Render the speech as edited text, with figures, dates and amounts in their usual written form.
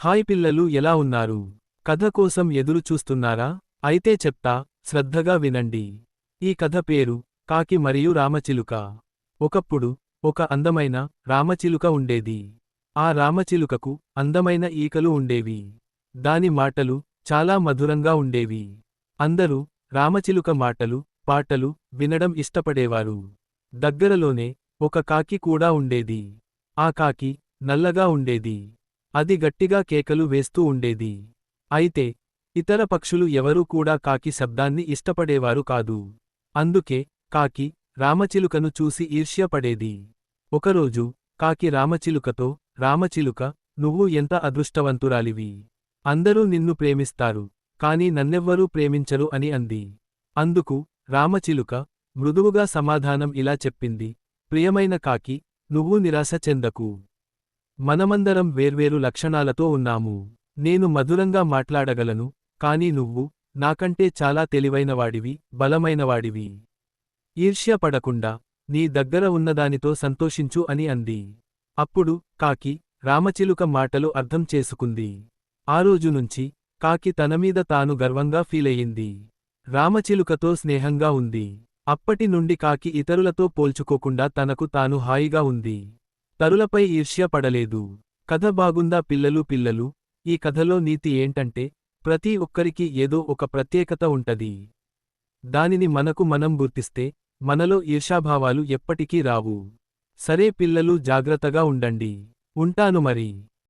Hi పిల్లలు, ఎలా ఉన్నారు? కథ కోసం ఎదురు చూస్తున్నారా? అయితే చెప్తా, శ్రద్ధగా వినండి. ఈ కథ పేరు కాకి మరియు రామచిలుక. ఒకప్పుడు ఒక అందమైన రామచిలుక ఉండేది. ఆ రామచిలుకకు అందమైన ఈకలు ఉండేవి. దాని మాటలు చాలా మధురంగా ఉండేవి. అందరూ రామచిలుక మాటలు, పాటలు వినడం ఇష్టపడేవారు. దగ్గరలోనే ఒక కాకి కూడా ఉండేది. ఆ కాకి నల్లగా ఉండేది. అది గట్టిగా కేకలు వేస్తూ ఉండేది. అయితే ఇతర పక్షులు ఎవరూ కూడా కాకి శబ్దాన్ని ఇష్టపడేవారు కాదు. అందుకే కాకి రామచిలుకను చూసి ఈర్ష్యపడేది. ఒకరోజు కాకి రామచిలుకతో, రామచిలుక, నువ్వు ఎంత అదృష్టవంతురాలివి. అందరూ నిన్ను ప్రేమిస్తారు, కాని నన్నెవ్వరూ ప్రేమించరు అని అంది. అందుకు రామచిలుక మృదువుగా సమాధానం ఇలా చెప్పింది: ప్రియమైన కాకి, నువ్వు నిరాశ చెందకు. మనమందరం వేర్వేరు లక్షణాలతో ఉన్నాము. నేను మధురంగా మాట్లాడగలను, కాని నువ్వు నాకంటే చాలా తెలివైనవాడివి, బలమైనవాడివి. ఈర్ష్య పడకుండా నీ దగ్గర ఉన్నదానితో సంతోషించు అని అంది. అప్పుడు కాకి రామచిలుక మాటలు అర్థం చేసుకుంది. ఆ రోజు నుంచి కాకి తనమీద తాను గర్వంగా ఫీలయ్యింది. రామచిలుకతో స్నేహంగా ఉంది. అప్పటి నుండి కాకి ఇతరులతో పోల్చుకోకుండా తనకు తాను హాయిగా ఉంది. తరులపై ఈర్ష్య పడలేదు. కథ బాగుందా పిల్లలు? ఈ కథలో నీతి ఏంటంటే, ప్రతి ఒక్కరికి ఏదో ఒక ప్రత్యేకత ఉంటది. దానిని మనం గుర్తిస్తే మనలో ఈర్ష్యాభావాలు ఎప్పటికీ రావు. సరే పిల్లలు, జాగ్రత్తగా ఉండండి. ఉంటాను మరి.